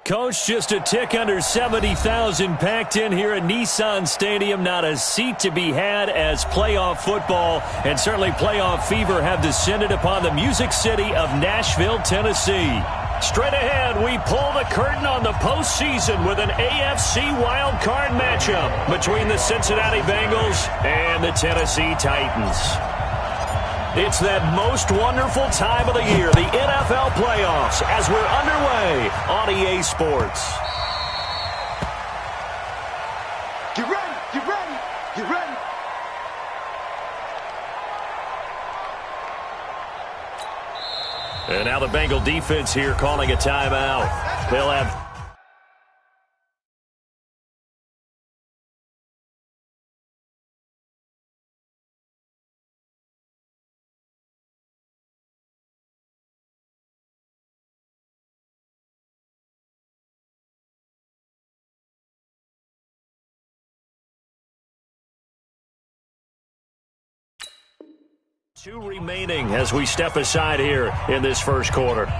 Coach, just a tick under 70,000 packed in here at Nissan Stadium. Not a seat to be had as playoff football and certainly playoff fever have descended upon the Music City of Nashville, Tennessee. Straight ahead, we pull the curtain on the postseason with an AFC wildcard matchup between the Cincinnati Bengals and the Tennessee Titans. It's that most wonderful time of the year, the NFL playoffs, as we're underway on EA Sports. Get ready, get ready, get ready. And now the Bengal defense here calling a timeout. They'll have... Two remaining as we step aside here in this first quarter. Here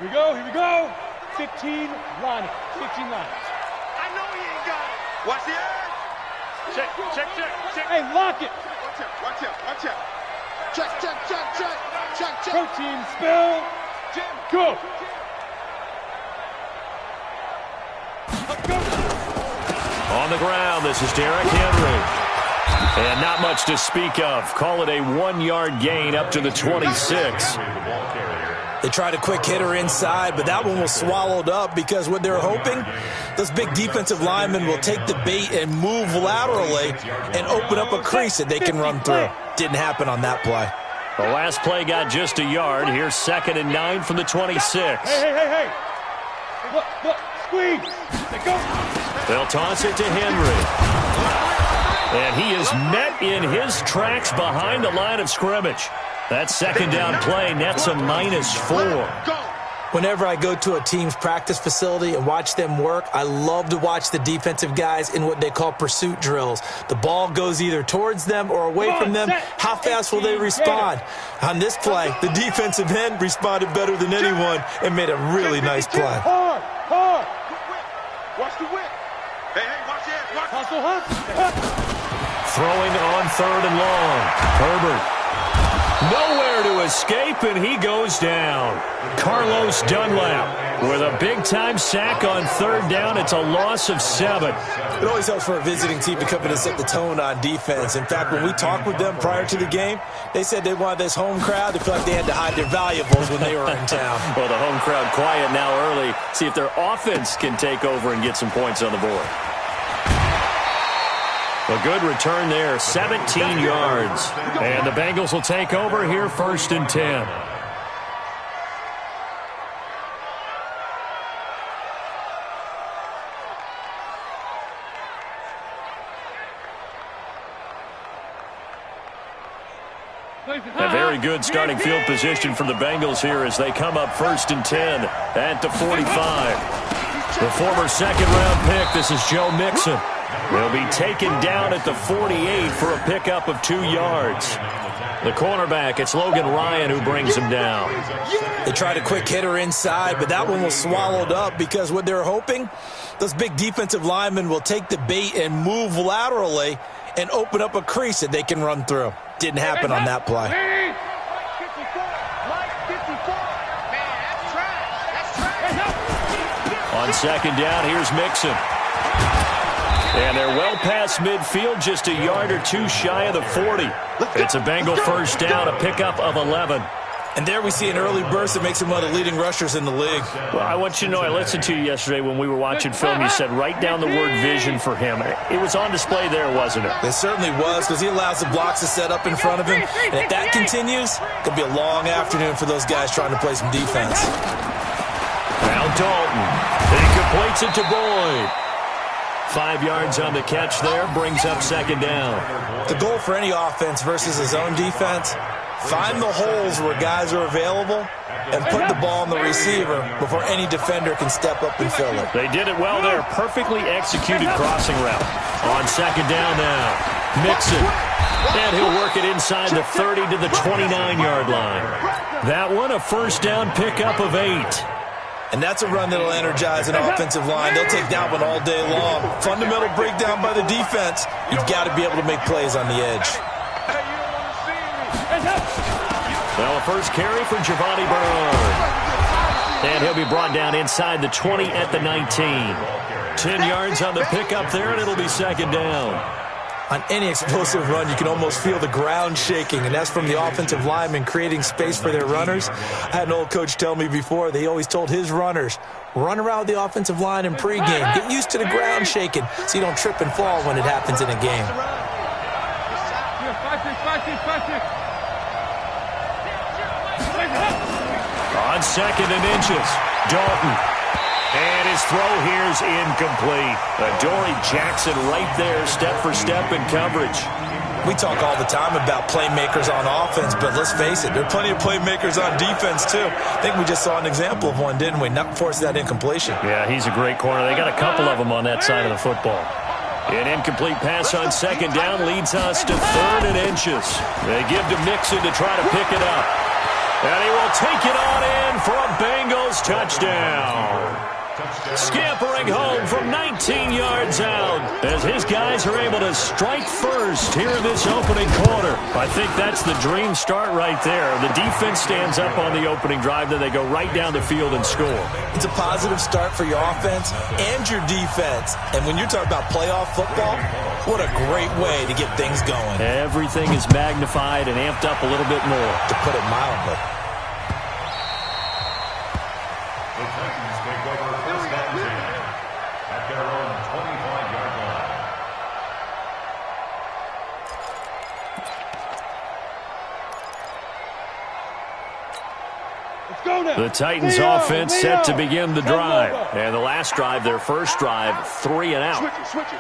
we go, here we go. 15 line, 15 line. I know he ain't got it. Watch the edge. Check, check, check, check. Hey, lock it. Watch out, watch out. Check, check, check, check, check, check. Protein spill. Jim, go. On the ground, this is Derrick Henry. And not much to speak of. Call it a 1-yard gain up to the 26. They tried a quick hitter inside, but that one was swallowed up because what they're hoping, those big defensive linemen will take the bait and move laterally and open up a crease that they can run through. Didn't happen on that play. The last play got just a yard. Here's 2nd and 9 from the 26. Hey. Look, squeeze. Go. They'll toss it to Henry. And he is met in his tracks behind the line of scrimmage. That second down play nets a -4. Whenever I go to a team's practice facility and watch them work, I love to watch the defensive guys in what they call pursuit drills. The ball goes either towards them or away from them. How fast will they respond? On this play, the defensive end responded better than anyone and made a really nice play. Hard. watch the whip. Hey, watch the edge, watch. Hustle. Throwing on 3rd and long. Herbert. Nowhere to escape, and he goes down. Carlos Dunlap with a big-time sack on 3rd down. It's a loss of 7. It always helps for a visiting team to come in and set the tone on defense. In fact, when we talked with them prior to the game, they said they wanted this home crowd to feel like they had to hide their valuables when they were in town. Well, the home crowd quiet now early. See if their offense can take over and get some points on the board. A good return there, 17 yards. And the Bengals will take over here 1st and 10. A very good starting field position for the Bengals here as they come up 1st and 10 at the 45. The former 2nd-round pick, this is Joe Mixon. He'll be taken down at the 48 for a pickup of 2 yards. The cornerback, it's Logan Ryan who brings him down. They tried a quick hitter inside, but that one was swallowed up because what they're hoping, those big defensive linemen will take the bait and move laterally and open up a crease that they can run through. Didn't happen on that play. On 2nd down, here's Mixon. And they're well past midfield, just a yard or 2 shy of the 40. It's a Bengal 1st down, a pickup of 11. And there we see an early burst that makes him one of the leading rushers in the league. Well, I want you to know, I listened to you yesterday when we were watching film. You said write down the word vision for him. It was on display there, wasn't it? It certainly was, because he allows the blocks to set up in front of him. And if that continues, it could be a long afternoon for those guys trying to play some defense. Now Dalton. He completes it to Boyd. 5 yards on the catch there, brings up second down. The goal for any offense versus his own defense, find the holes where guys are available and put the ball on the receiver before any defender can step up and fill it. They did it well there. Perfectly executed crossing route. On second down now, Mixon. And he'll work it inside the 30 to the 29-yard line. That one, a first down pickup of 8. And that's a run that'll energize an offensive line. They'll take that one all day long. Fundamental breakdown by the defense. You've got to be able to make plays on the edge. Well, a first carry for Giovanni Bernard. And he'll be brought down inside the 20 at the 19. 10 yards on the pickup there, and it'll be second down. On any explosive run, you can almost feel the ground shaking, and that's from the offensive linemen creating space for their runners. I had an old coach tell me before, they always told his runners, run around the offensive line in pregame. Get used to the ground shaking so you don't trip and fall when it happens in a game. On second and inches, Dalton. And his throw here is incomplete. Adoree Jackson right there, step for step in coverage. We talk all the time about playmakers on offense, but let's face it, there are plenty of playmakers on defense, too. I think we just saw an example of one, didn't we? Not force that incompletion. Yeah, he's a great corner. They got a couple of them on that side of the football. An incomplete pass on second down leads us to third and inches. They give to Mixon to try to pick it up. And he will take it on in for a Bengals touchdown. Scampering home from 19 yards out as his guys are able to strike first here in this opening quarter. I think that's the dream start right there. The defense stands up on the opening drive, then they go right down the field and score. It's a positive start for your offense and your defense. And when you're talking about playoff football, what a great way to get things going. Everything is magnified and amped up a little bit more. To put it mildly. The Titans offense set to begin the drive. And the last drive, their first drive, 3 and out.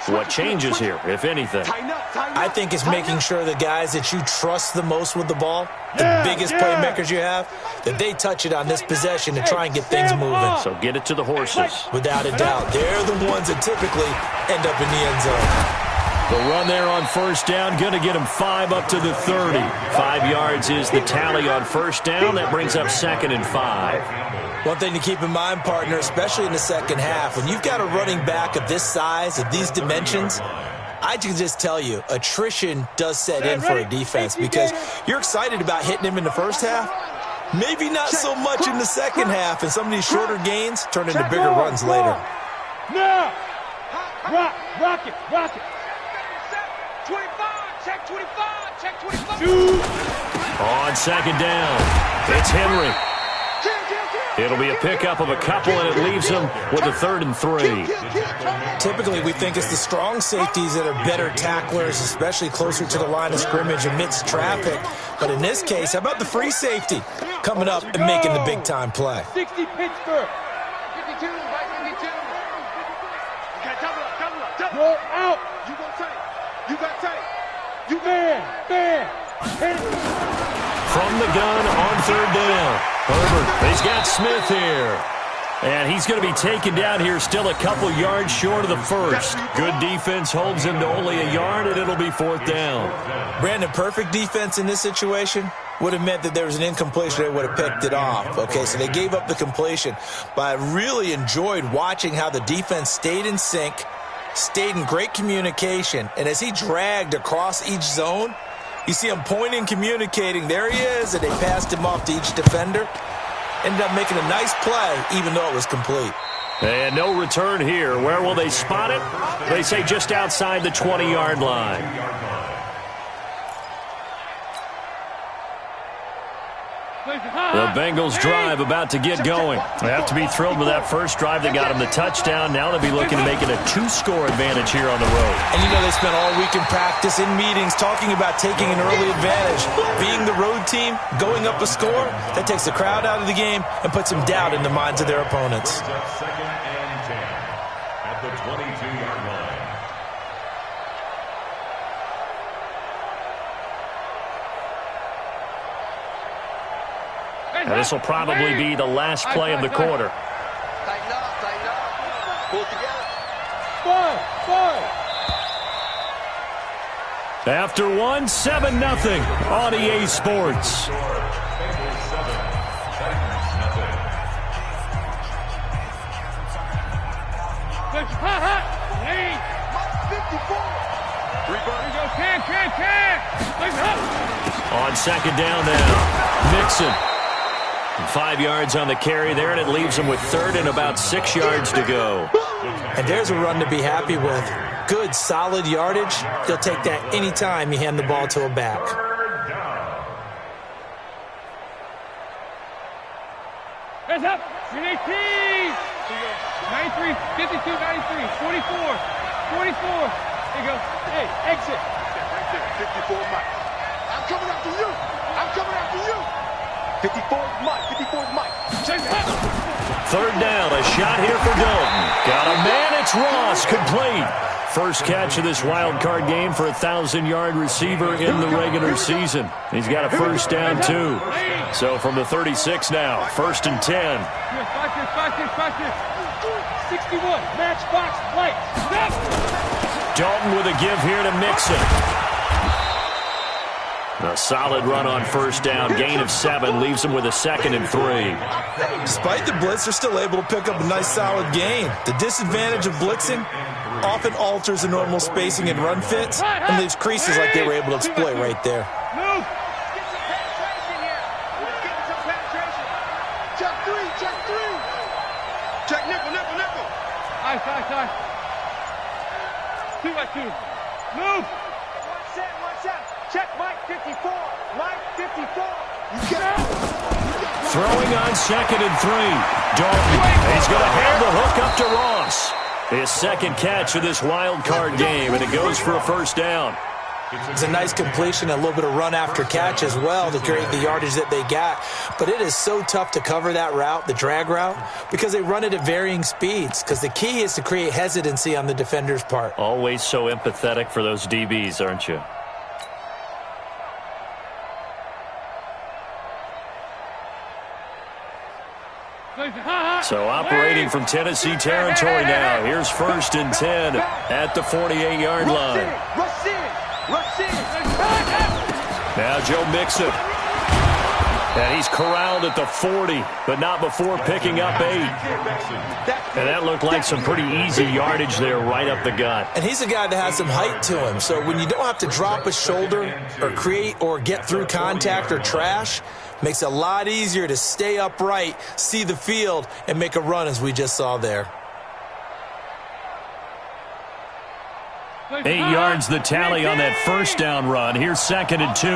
What changes here, if anything? I think it's making sure the guys that you trust the most with the ball, the biggest playmakers you have, that they touch it on this possession to try and get things moving. So get it to the horses. Without a doubt. They're the ones that typically end up in the end zone. The run there on first down, going to get him 5 up to the 30. 5 yards is the tally on first down. That brings up second and 5. One thing to keep in mind, partner, especially in the second half, when you've got a running back of this size, of these dimensions, I can just tell you, attrition does set in for a defense because you're excited about hitting him in the first half. Maybe not so much in the second half, and some of these shorter gains turn into bigger runs later. Now, rock it. 25, check 25. On second down, it's Henry. It'll be a pickup of a couple, and it leaves him with a 3rd and 3. Typically, we think it's the strong safeties that are better tacklers, especially closer to the line of scrimmage amidst traffic. But in this case, how about the free safety coming up and making the big-time play? 60 Pittsburgh. 52, right 52. Okay, double up. Roll out. You gonna take. You got tape. You Man. From the gun on third down. Herbert, he's got Smith here. And he's going to be taken down here still a couple yards short of the first. Good defense holds him to only a yard, and it'll be 4th down. Brandon, perfect defense in this situation would have meant that there was an incompletion. They would have picked it off. Okay, so they gave up the completion. But I really enjoyed watching how the defense stayed in sync, stayed in great communication, and as he dragged across each zone, you see him pointing, communicating. There he is, and they passed him off to each defender. Ended up making a nice play, even though it was complete. And no return here. Where will they spot it? They say just outside the 20-yard line. The Bengals drive about to get going. They have to be thrilled with that first drive that got them the touchdown. Now they'll be looking to make it a 2-score advantage here on the road. And you know they spent all week in practice, in meetings, talking about taking an early advantage. Being the road team, going up a score, that takes the crowd out of the game and puts some doubt in the minds of their opponents. Second and 10 at the 22-yard line. And this will probably be the last play of the quarter. Tighten up, tighten up. Pull it together. Five. After 7-0 on EA Sports. On second down now, Mixon. 5 yards on the carry there, and it leaves him with third and about 6 yards to go. And there's a run to be happy with. Good, solid yardage. He'll take that anytime you hand the ball to a back. Hands up. 318. 93, 52, 93, 44, 44. There you go. Hey, exit. Right there, 54 Mike. I'm coming after you. I'm coming after you. 54 Mike, 54 Mike. Third down, a shot here for Dalton. Got a man, it's Ross, complete. First catch of this wild card game for a 1,000-yard receiver in the regular season. He's got a first down, too. So from the 36 now, 1st and 10. 61, matchbox, light. Dalton with a give here to Mixon. A solid run on first down, gain of 7, leaves him with a 2nd and 3. Despite the blitz, they're still able to pick up a nice solid gain. The disadvantage of blitzing often alters the normal spacing and run fits and leaves creases like they were able to exploit right there. Move. Check three. Check nickel. High. 2 by 2. Move. One set. Check Mike 54. Mike 54. You got it. Throwing on 2nd and 3. Dalton, and he's going to hand the hook up to Ross. His second catch of this wild card game, and it goes for a first down. It's a nice completion, a little bit of run after catch as well to create the yardage that they got. But it is so tough to cover that route, the drag route, because they run it at varying speeds. Because the key is to create hesitancy on the defender's part. Always so empathetic for those DBs, aren't you? So operating from Tennessee territory now. Here's 1st and 10 at the 48-yard line. Rush in. Now Joe Mixon. And he's corralled at the 40, but not before picking up 8. And that looked like some pretty easy yardage there right up the gut. And he's a guy that has some height to him. So when you don't have to drop a shoulder or create or get through contact or trash, makes it a lot easier to stay upright, see the field, and make a run as we just saw there. 8 yards the tally on that first down run. Here's 2nd and 2.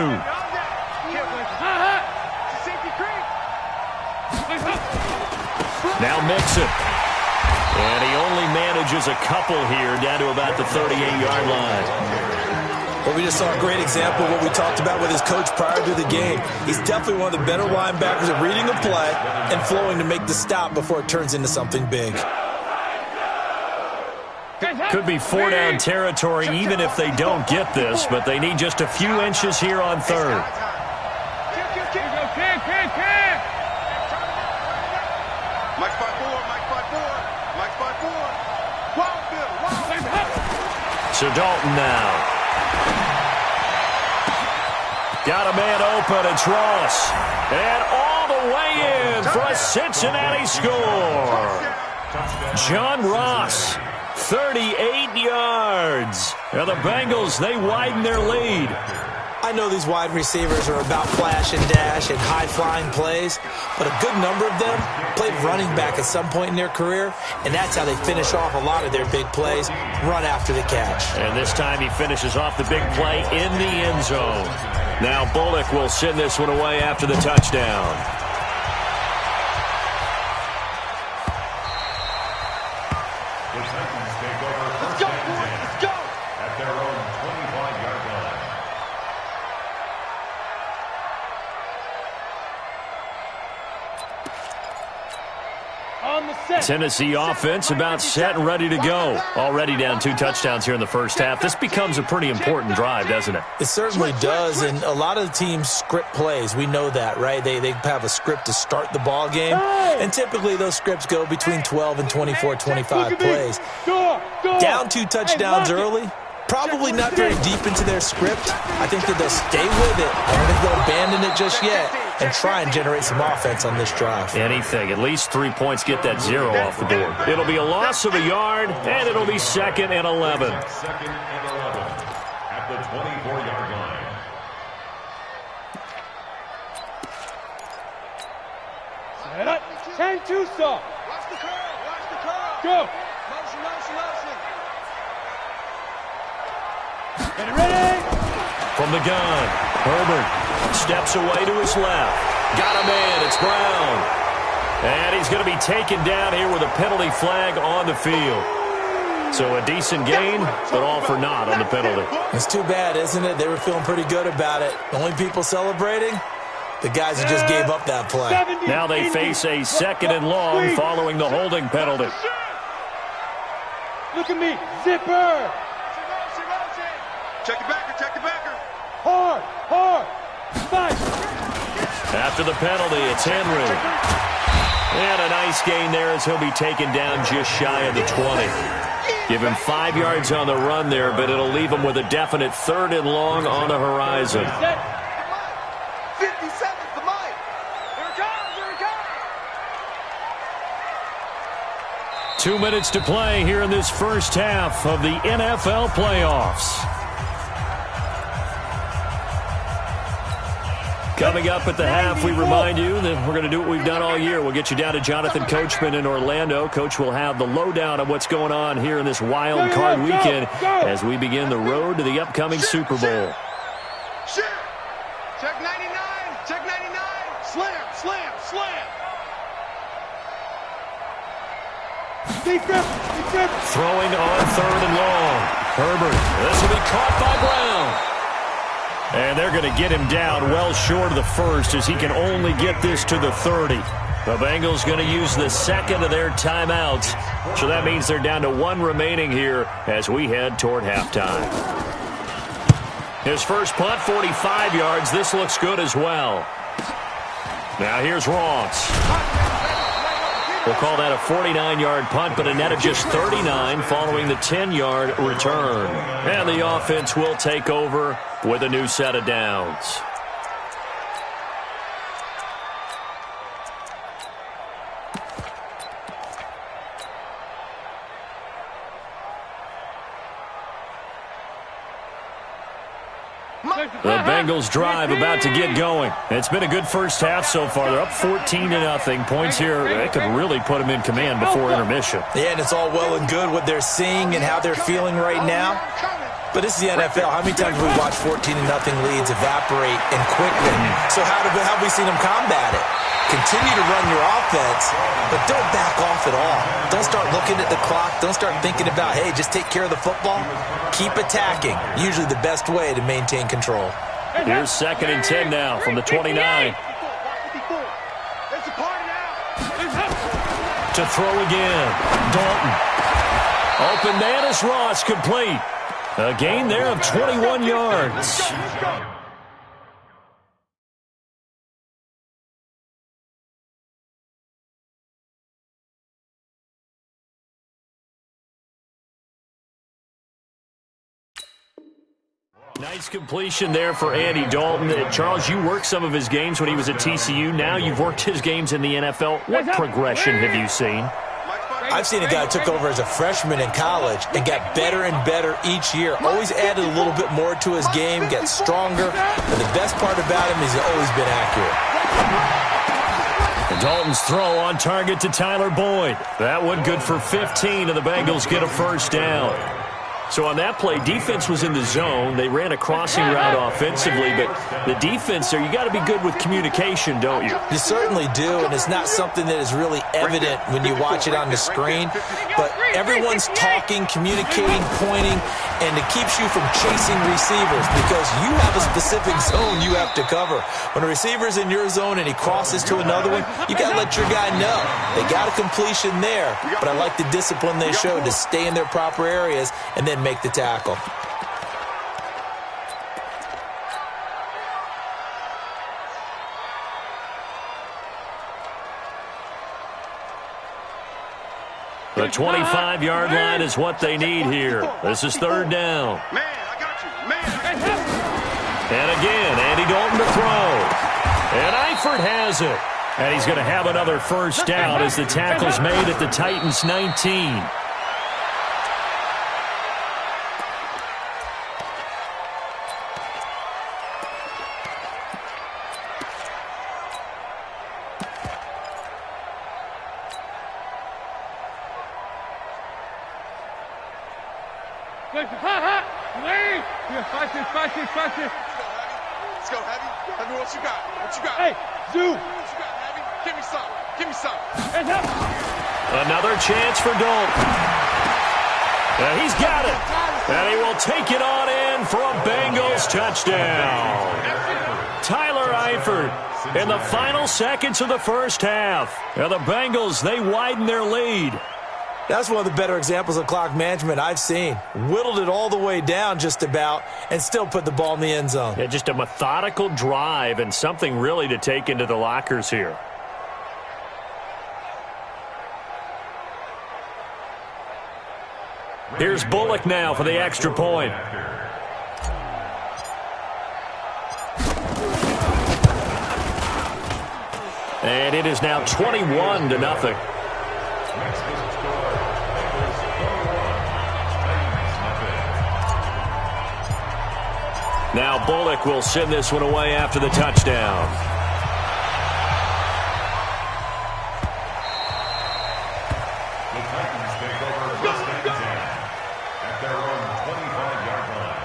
Now Mixon. And he only manages a couple here down to about the 38-yard line. Well, we just saw a great example of what we talked about with his coach prior to the game. He's definitely one of the better linebackers at reading a play and flowing to make the stop before it turns into something big. Could be 4-down territory even if they don't get this, but they need just a few inches here on 3rd. Mike's by 4. So Dalton now. Got a man open, it's Ross. And all the way in for a Cincinnati score. John Ross, 38 yards. Now the Bengals, they widen their lead. I know these wide receivers are about flash and dash and high-flying plays, but a good number of them played running back at some point in their career, and that's how they finish off a lot of their big plays, run after the catch. And this time he finishes off the big play in the end zone. Now Bullock will send this one away after the touchdown. Let's go, boys. Let's go. At their own 25-yard line. On the set. Tennessee offense about set and ready to go. Already down 2 touchdowns here in the first half. This becomes a pretty important drive, doesn't it? It certainly does, and a lot of the teams script plays. We know that, right? They have a script to start the ball game, and typically those scripts go between 12 and 24, 25 plays. Down 2 touchdowns early, probably not very deep into their script. I think that they'll stay with it. I don't think they'll abandon it just yet and try and generate some offense on this drive. Anything. At least 3 points, get that 0 off the board. It'll be a loss of a yard, and it'll be 2nd and 11. 2nd and 11 at the 24-yard line. Set up. 10-2 stop. Watch the curl. Watch the curl. Go. Motion, motion, motion. Get it ready. From the gun, Herbert steps away to his left. Got a man. It's Brown. And he's going to be taken down here with a penalty flag on the field. So a decent gain, but all for naught on the penalty. It's too bad, isn't it? They were feeling pretty good about it. The only people celebrating, the guys who just gave up that play. Now they face a 2nd and long following the holding penalty. Look at me. Zipper. Check the backer, check the backer. Hard, hard. Fight. After the penalty, it's Henry. And a nice gain there as he'll be taken down just shy of the 20. Give him 5 yards on the run there, but it'll leave him with a definite 3rd and long on the horizon. 50 seconds to Mike. Here it comes, here it comes. 2 minutes to play here in this first half of the NFL playoffs. Coming up at the half, we remind you that we're going to do what we've done all year. We'll get you down to Jonathan Coachman in Orlando. Coach will have the lowdown of what's going on here in this wild card weekend as we begin the road to the upcoming Super Bowl. Shit. Check 99. Check 99. Slam, slam, slam. Throwing on 3rd and long. Herbert. This will be caught by Brown. And they're going to get him down well short of the 1st as he can only get this to the 30. The Bengals going to use the 2nd of their timeouts. So that means they're down to 1 remaining here as we head toward halftime. His first punt, 45 yards. This looks good as well. Now here's Ross. We'll call that a 49-yard punt, but a net of just 39 following the 10-yard return. And the offense will take over with a new set of downs. The Bengals drive about to get going. It's been a good first half so far. They're up 14-0. Points here, they could really put them in command before intermission. Yeah, and it's all well and good what they're seeing and how they're feeling right now. But this is the NFL. How many times have we watched 14-0 leads evaporate and quickly? So how have we seen them combat it? Continue to run your offense, but don't back off at all. Don't start looking at the clock. Don't start thinking about, hey, just take care of the football. Keep attacking. Usually the best way to maintain control. Here's 2nd and 10 now from the 29. To throw again. Dalton. Open man is Ross, complete. A gain there of 21 yards. Nice completion there for Andy Dalton. Charles, you worked some of his games when he was at TCU. Now you've worked his games in the NFL. What progression have you seen? I've seen a guy who took over as a freshman in college and got better and better each year. Always added a little bit more to his game, gets stronger. And the best part about him is he's always been accurate. And Dalton's throw on target to Tyler Boyd. That one good for 15, and the Bengals get a first down. So on that play, defense was in the zone. They ran a crossing route offensively, but the defense there, you got to be good with communication, don't you? You certainly do, and it's not something that is really evident when you watch it on the screen. But everyone's talking, communicating, pointing, and it keeps you from chasing receivers because you have a specific zone you have to cover. When a receiver's in your zone and he crosses to another one, you got to let your guy know. They got a completion there, but I like the discipline they showed to stay in their proper areas and then make the tackle. The 25-yard line is what they need here. This is third down. Man, I got you. Man, And again, Andy Dalton to throw. And Eifert has it. And he's going to have another first down as the tackle's made at the Titans' 19. Let's go, Heavy. Heavy, what you got? What you got? Hey, Zoo. What you got, Heavy? Give me some. Give me some. Another chance for Dalton. And he's got it. And he will take it on in for a Bengals touchdown. Tyler Eifert in the final seconds of the first half. And the Bengals, they widen their lead. That's one of the better examples of clock management I've seen. Whittled it all the way down just about and still put the ball in the end zone. Yeah, just a methodical drive and something really to take into the lockers here. Here's Bullock now for the extra point. And it is now 21-0. Now Bullock will send this one away after the touchdown. The Titans take over first and 10 at their own 25-yard line.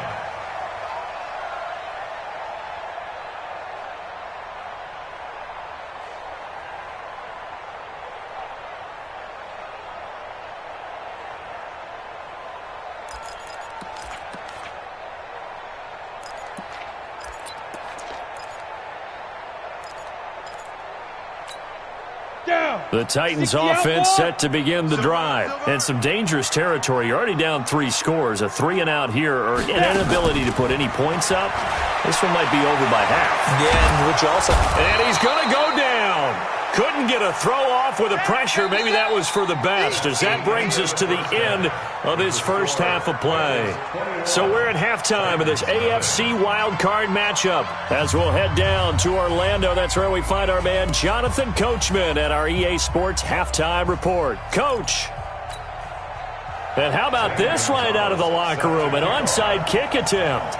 The Titans offense set to begin the drive. And some dangerous territory. You're already down 3 scores. A 3-and-out here or an inability to put any points up. This one might be over by half. Yeah, which also... And he's going to go down. Couldn't get a throw off with the pressure. Maybe that was for the best, as that brings us to the end of this first half of play. So we're at halftime of this AFC wildcard matchup as we'll head down to Orlando. That's where we find our man Jonathan Coachman at our EA Sports Halftime Report. Coach. And how about this right out of the locker room? An onside kick attempt.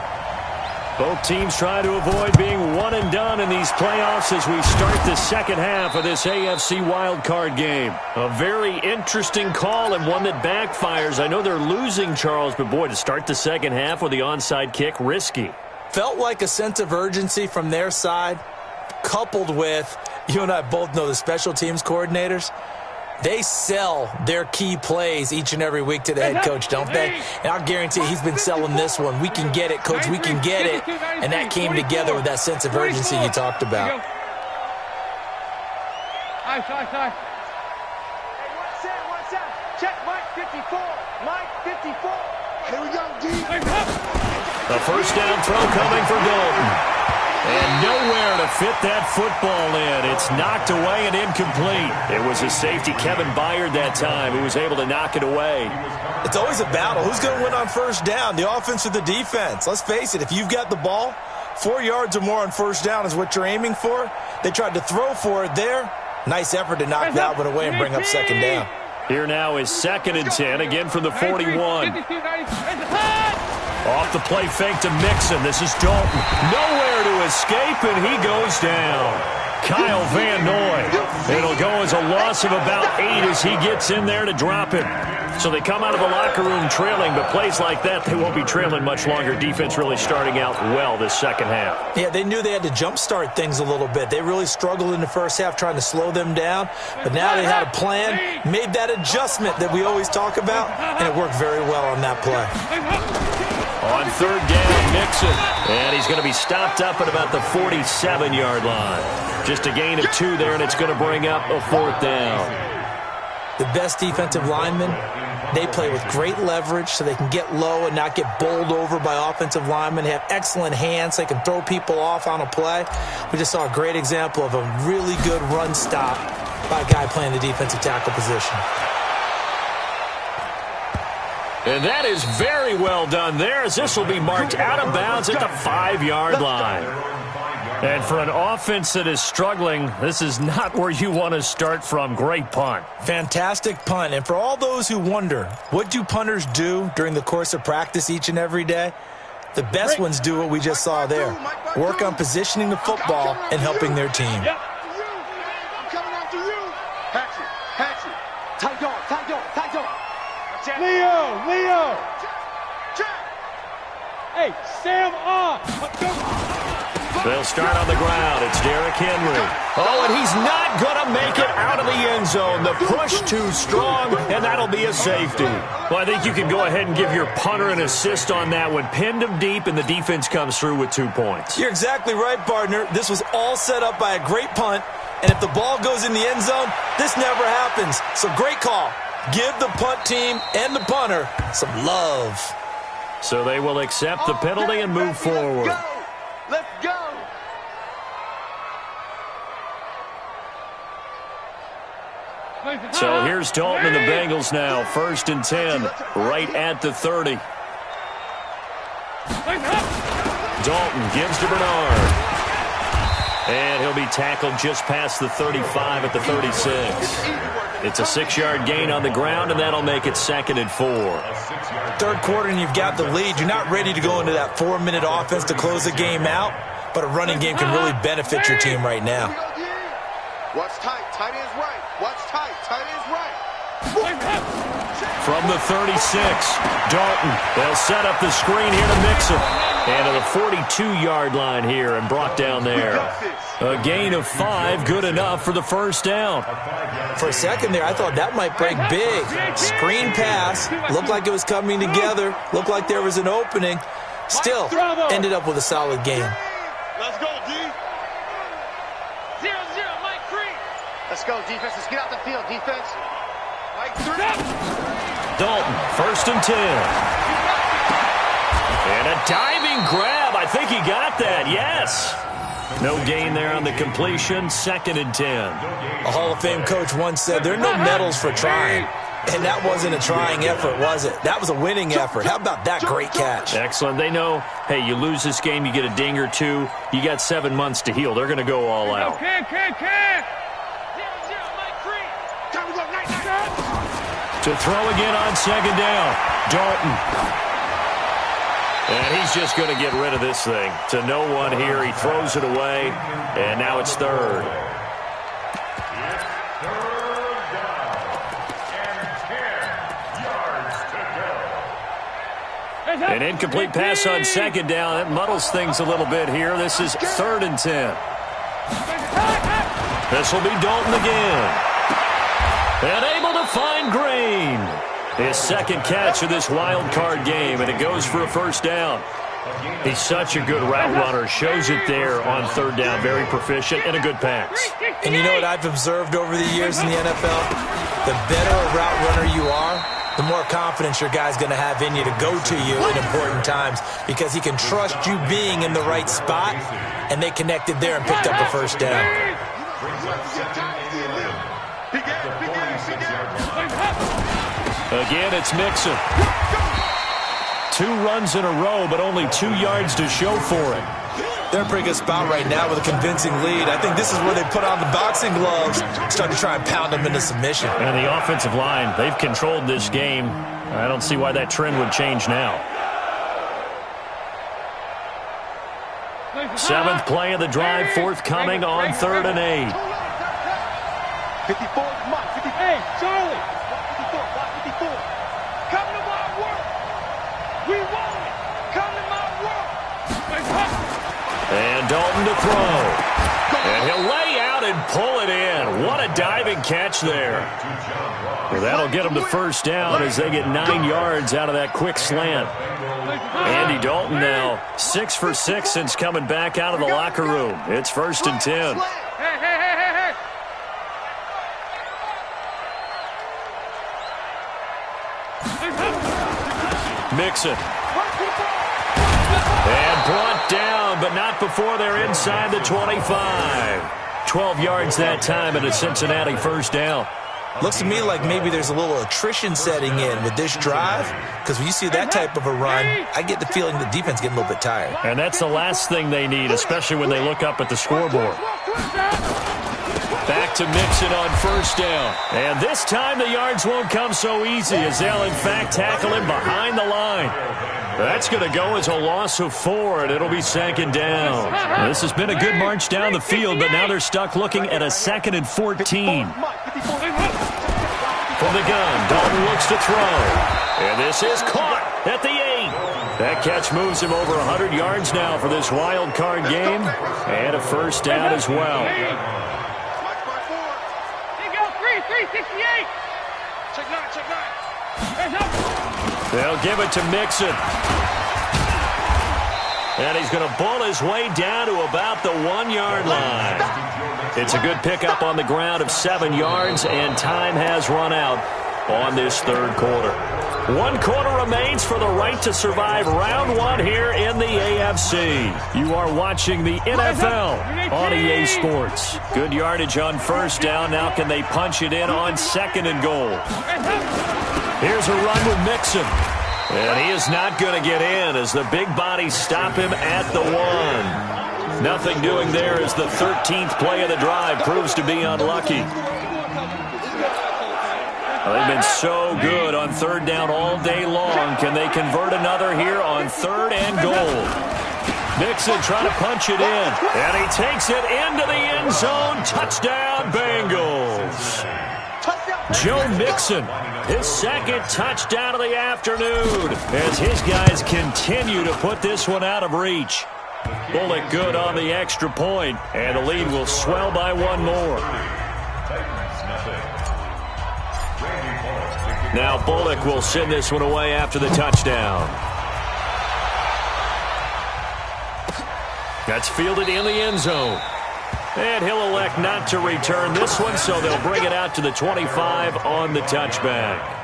Both teams trying to avoid being one and done in these playoffs as we start the second half of this AFC wildcard game. A very interesting call and one that backfires. I know they're losing, Charles, but boy, to start the second half with the onside kick, risky. Felt like a sense of urgency from their side, coupled with, you and I both know the special teams coordinators. They sell their key plays each and every week to the head coach, don't they? And I'll guarantee he's been selling this one. We can get it, coach. We can get it. And that came together with that sense of urgency you talked about. Ice. Hey, one set. Check Mike 54. Mike 54. Here we go, D. The first down throw coming for Dalton. And nowhere to fit that football in. It's knocked away and incomplete. It was a safety, Kevin Byard, that time, who was able to knock it away. It's always a battle. Who's going to win on first down, the offense or the defense? Let's face it, if you've got the ball, 4 yards or more on first down is what you're aiming for. They tried to throw for it there. Nice effort to knock that one away and bring up second down. Here now is 2nd and 10, again from the 41. Off the play fake to Mixon. This is Dalton. Nowhere to escape, and he goes down. Kyle Van Noy. It'll go as a loss of about 8 as he gets in there to drop him. So they come out of the locker room trailing, but plays like that, they won't be trailing much longer. Defense really starting out well this second half. Yeah, they knew they had to jumpstart things a little bit. They really struggled in the first half trying to slow them down, but now they had a plan, made that adjustment that we always talk about, and it worked very well on that play. On third down, Mixon, and he's going to be stopped up at about the 47-yard line. Just a gain of 2 there, and it's going to bring up a 4th down. The best defensive linemen, they play with great leverage so they can get low and not get bowled over by offensive linemen. They have excellent hands. They can throw people off on a play. We just saw a great example of a really good run stop by a guy playing the defensive tackle position. And that is very well done there, as this will be marked out of bounds at the 5-yard line. And for an offense that is struggling, this is not where you want to start from. Great punt. Fantastic punt. And for all those who wonder, what do punters do during the course of practice each and every day? The best ones do what we just saw there. Work on positioning the football and helping their team. I'm coming after you. Hatch it. Tight dog. Leo. Hey, Sam on. They'll start on the ground. It's Derrick Henry. Oh, and he's not going to make it out of the end zone. The push too strong, and that'll be a safety. Well, I think you can go ahead and give your punter an assist on that one. Pinned him deep, and the defense comes through with 2 points. You're exactly right, partner. This was all set up by a great punt, and if the ball goes in the end zone, this never happens. So great call. Give the punt team and the punter some love. So they will accept the penalty and move forward. Let's go. So here's Dalton and the Bengals now. 1st and 10, right at the 30. Dalton gives to Bernard. And he'll be tackled just past the 35 at the 36. It's a 6-yard gain on the ground, and that'll make it 2nd and 4. Third quarter, and you've got the lead. You're not ready to go into that 4-minute offense to close the game out, but a running game can really benefit your team right now. Watch tight. Tight end's right. Watch tight. Tight end's right. From the 36, Dalton. They'll set up the screen here to Mixon. And to the 42-yard line here and brought down there. A gain of 5, good enough for the 1st down. For a second there, I thought that might break big. Screen pass. Looked like it was coming together. Looked like there was an opening. Still, ended up with a solid gain. Let's go, D. 0-0, Mike 3. Let's go, defense. Let's get out the field, defense. Mike 3. Dalton, 1st and 10. And a diving grab. I think he got that. Yes. No gain there on the completion. 2nd and 10. A Hall of Fame coach once said, there are no medals for trying. And that wasn't a trying effort, was it? That was a winning effort. How about that great catch? Excellent. They know, hey, you lose this game, you get a ding or 2. You got 7 months to heal. They're going to go all out. 0-0, Mike 3. Time to go. Night. To throw again on 2nd down. Dalton. And he's just going to get rid of this thing. To no one here. He throws it away. And now it's 3rd. An incomplete pass on 2nd down. That muddles things a little bit here. This is 3rd and 10. This will be Dalton again. And able to find Green. His 2nd catch of this wild card game, and it goes for a 1st down. He's such a good route runner. Shows it there on 3rd down. Very proficient and a good pass. And you know what I've observed over the years in the NFL? The better a route runner you are, the more confidence your guy's going to have in you to go to you in important times because he can trust you being in the right spot, and they connected there and picked up a 1st down. Again, it's Mixon. 2 runs in a row, but only 2 yards to show for it. They're in a pretty good spot right now with a convincing lead. I think this is where they put on the boxing gloves, start to try and pound them into submission. And the offensive line, they've controlled this game. I don't see why that trend would change now. 7th play of the drive, forthcoming on 3rd and 8. 54, Mike, 54. Hey, Charlie. Dalton to throw. And he'll lay out and pull it in. What a diving catch there. Well, that'll get them to first down as they get 9 yards out of that quick slant. Andy Dalton now 6 for 6 since coming back out of the locker room. It's 1st and 10. Hey. Mixon. And brought down, but not before they're inside the 25. 12 yards that time and a Cincinnati first down. Looks to me like maybe there's a little attrition setting in with this drive, because when you see that type of a run, I get the feeling the defense getting a little bit tired. And that's the last thing they need, especially when they look up at the scoreboard. Back to Mixon on first down. And this time the yards won't come so easy as they'll, in fact, tackle him behind the line. That's going to go as a loss of 4, and it'll be 2nd down. This has been a good march down the field, but now they're stuck looking at a 2nd and 14. From the gun, Dalton looks to throw. And this is caught at the 8. That catch moves him over 100 yards now for this wild card game. And a first down as well. Here you go, 368. Check 9. They'll give it to Mixon. And he's going to bull his way down to about the 1-yard line. It's a good pickup on the ground of 7 yards, and time has run out on this third quarter. 1 quarter remains for the right to survive round 1 here in the AFC. You are watching the NFL on EA Sports. Good yardage on first down. Now can they punch it in on 2nd and goal? Here's a run with Mixon. And he is not going to get in as the big bodies stop him at the 1. Nothing doing there as the 13th play of the drive proves to be unlucky. They've been so good on 3rd down all day long. Can they convert another here on 3rd and goal? Mixon trying to punch it in. And he takes it into the end zone. Touchdown, Bengals. Joe Mixon, his 2nd touchdown of the afternoon as his guys continue to put this one out of reach. Bullock good on the extra point, and the lead will swell by 1 more. Now Bullock will send this one away after the touchdown. That's fielded in the end zone. And he'll elect not to return this one, so they'll bring it out to the 25 on the touchback.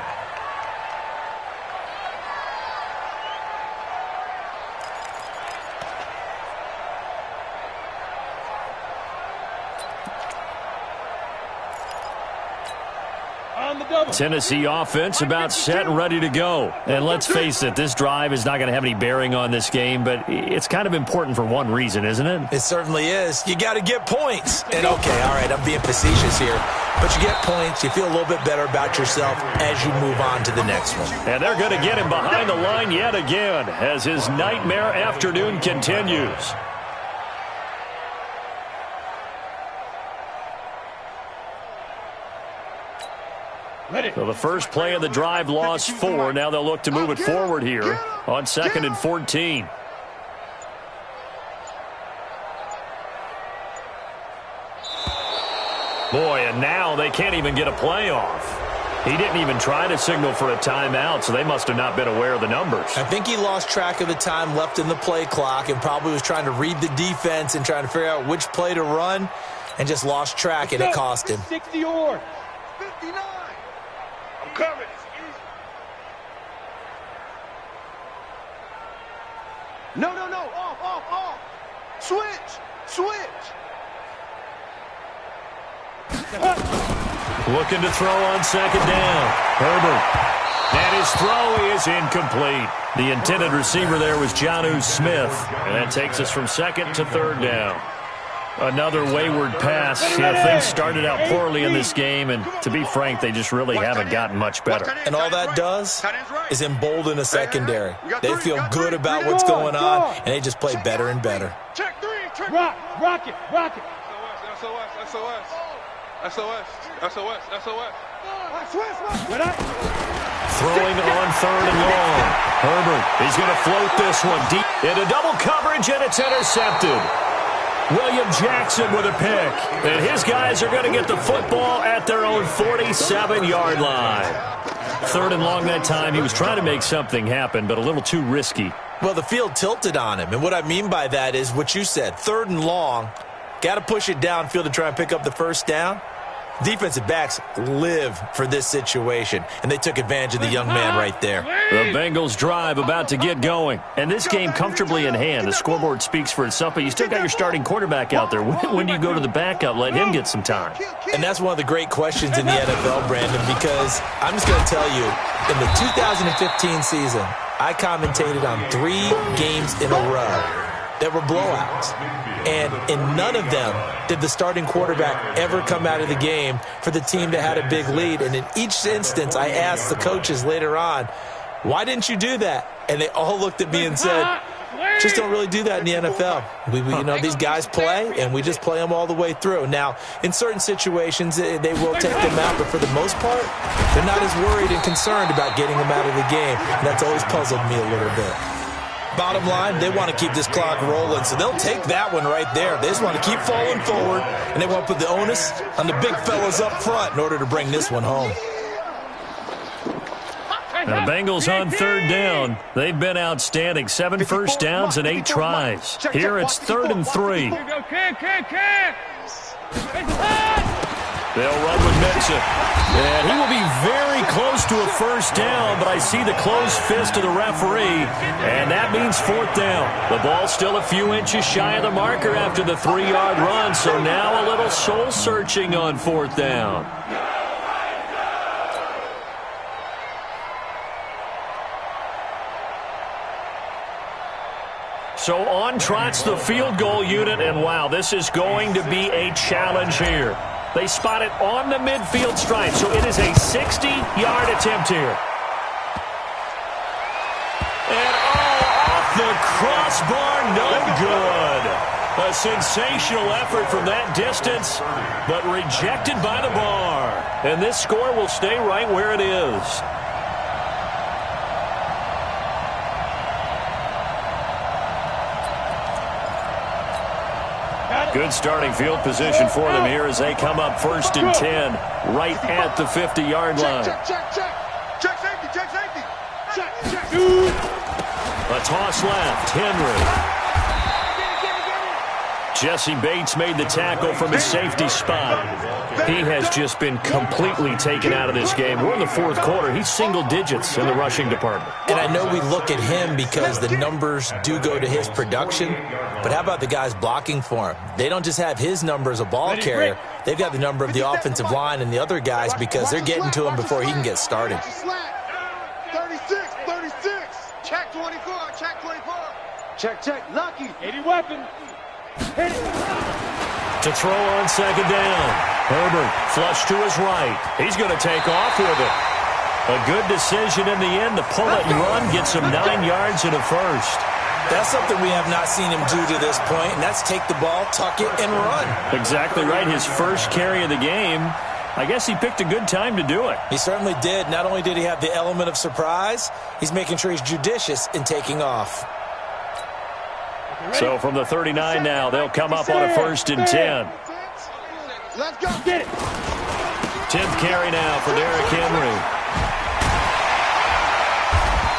Tennessee offense about set and ready to go. And let's face it, this drive is not going to have any bearing on this game, but it's kind of important for one reason, isn't it? It certainly is. You got to get points. And okay, all right, I'm being facetious here, but you get points, you feel a little bit better about yourself as you move on to the next one. And they're going to get him behind the line yet again as his nightmare afternoon continues. So the first play of the drive lost 4. Now they'll look to move it forward here on 2nd and 14. Boy, and now they can't even get a play off. He didn't even try to signal for a timeout, so they must have not been aware of the numbers. I think he lost track of the time left in the play clock and probably was trying to read the defense and trying to figure out which play to run and just lost track, and it cost him. 60 yards. 59. I'm coming. No. Off. Switch. Looking to throw on 2nd down. Herbert. And his throw is incomplete. The intended receiver there was Jonnu Smith. And that takes us from 2nd to 3rd down. Another wayward pass. Things started out poorly in this game, and to be frank, they just really haven't gotten much better. And all that does is embolden a secondary. They feel good about what's going on, and they just play better and better. Check 3. Rock it. SOS. Throwing on 3rd and long. Herbert, he's going to float this one deep into double coverage, and it's intercepted. William Jackson with a pick. And his guys are going to get the football at their own 47-yard line. 3rd and long that time. He was trying to make something happen, but a little too risky. Well, the field tilted on him. And what I mean by that is what you said. 3rd and long. Got to push it downfield to try and pick up the first down. Defensive backs live for this situation, and they took advantage of the young man right there. The Bengals drive about to get going. And this game comfortably in hand. The scoreboard speaks for itself, but you still got your starting quarterback out there. When do you go to the backup, let him get some time? And that's one of the great questions in the NFL, Brandon, because I'm just going to tell you, in the 2015 season, I commentated on 3 games in a row that were blowouts. And in none of them did the starting quarterback ever come out of the game for the team that had a big lead. And in each instance, I asked the coaches later on, why didn't you do that? And they all looked at me and said, just don't really do that in the NFL. You know, these guys play, and we just play them all the way through. Now, in certain situations, they will take them out, but for the most part, they're not as worried and concerned about getting them out of the game. And that's always puzzled me a little bit. Bottom line, they want to keep this clock rolling, so they'll take that one right there. They just want to keep falling forward, and they want to put the onus on the big fellas up front in order to bring this one home. The Bengals on 3rd down. They've been outstanding. 7 first downs and 8 tries. Here it's 3rd and 3. They'll run with Mixon. And he will be very close to a first down, but I see the closed fist of the referee, and that means 4th down. The ball's still a few inches shy of the marker after the 3-yard run, so now a little soul-searching on 4th down. So on trots the field goal unit, and wow, this is going to be a challenge here. They spot it on the midfield stripe, so it is a 60-yard attempt here. And off the crossbar, no good. A sensational effort from that distance, but rejected by the bar. And this score will stay right where it is. Good starting field position for them here as they come up 1st and 10, right at the 50-yard line. Check safety, check safety. Check. A toss left, Henry. Jesse Bates made the tackle from his safety spot. He has just been completely taken out of this game. We're in the 4th quarter. He's single digits in the rushing department. And I know we look at him because the numbers do go to his production, but how about the guys blocking for him? They don't just have his number as a ball carrier. They've got the number of the offensive line and the other guys because they're getting to him before he can get started. 36. Check 24, check 24. Check, Lucky. 80 weapon. Hit it. To throw on 2nd down. Herbert flush to his right. He's going to take off with it. A good decision in the end to pull it and run, gets him 9 yards and a first. That's something we have not seen him do to this point, and that's take the ball, tuck it, and run. Exactly right. His first carry of the game. I guess he picked a good time to do it. He certainly did. Not only did he have the element of surprise, he's making sure he's judicious in taking off. So from the 39 now, they'll come up on a 1st and 10. Let's go. Get it. 10th carry now for Derrick Henry.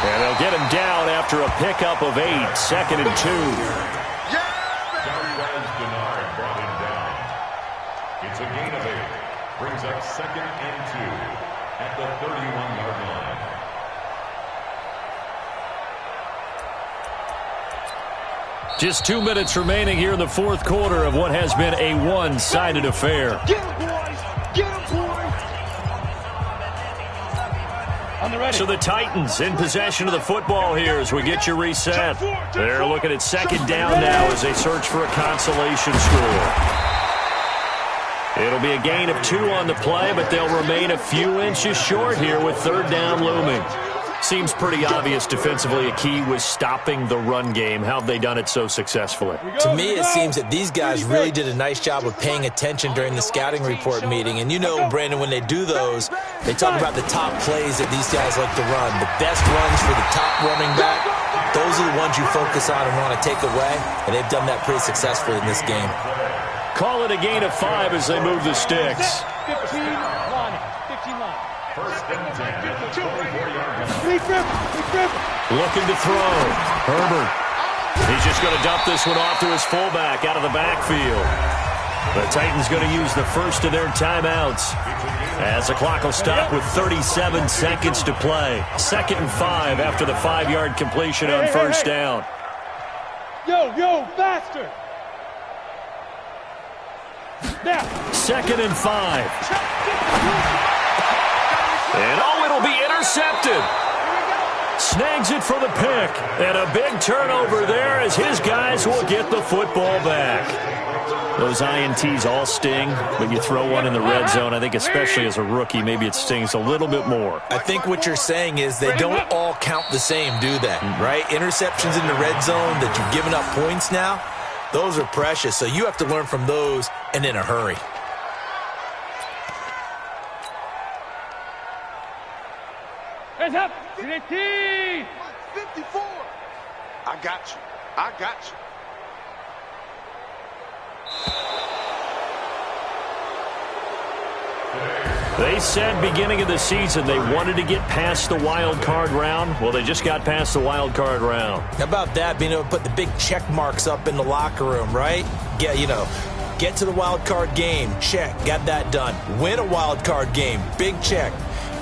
And they'll get him down after a pickup of 8, 2nd and 2. Denard brought him down. It's a gain of 8. Brings up 2nd and 2 at the 31-yard line. Just 2 minutes remaining here in the 4th quarter of what has been a one-sided affair. Get him, boys. Get him, boys. On the ready. So the Titans in possession of the football here as we get you reset. They're looking at 2nd down now as they search for a consolation score. It'll be a gain of 2 on the play, but they'll remain a few inches short here with 3rd down looming. Seems pretty obvious defensively a key was stopping the run game. How have they done it so successfully? To me, it seems that these guys really did a nice job of paying attention during the scouting report meeting. And you know, Brandon, when they do those, they talk about the top plays that these guys like to run. The best runs for the top running back, those those are the ones you focus on and want to take away, and they've done that pretty successfully in this game. Call it a gain of 5 as they move the sticks. 15 line. 15 line. First and 10 at the 24-yard line. Looking to throw. Herbert. He's just going to dump this one off to his fullback out of the backfield. The Titans going to use the first of their timeouts as the clock will stop with 37 seconds to play. 2nd and 5 after the 5-yard completion on first down. Yo, faster. Now. 2nd and 5. And it'll be intercepted. Snags it for the pick. And a big turnover there as his guys will get the football back. Those INTs all sting, but you throw one in the red zone, I think especially as a rookie, maybe it stings a little bit more. I think what you're saying is they don't all count the same, do they? Right? Interceptions in the red zone that you've given up points now, those are precious. So you have to learn from those and in a hurry. Hands up. 54. I got you. They said beginning of the season they wanted to get past the wild card round. Well, they just got past the wild card round. How about that, being able to put the big check marks up in the locker room, right? Get to the wild card game, check, got that done. Win a wild card game, big check.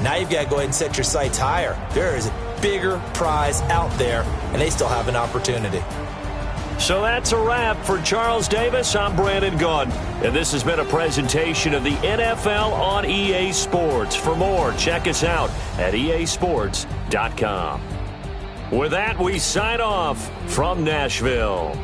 Now you've got to go ahead and set your sights higher. There is a bigger prize out there, and they still have an opportunity. So that's a wrap for Charles Davis. I'm Brandon Gunn, and this has been a presentation of the NFL on EA Sports. For more, check us out at easports.com. With that, we sign off from Nashville.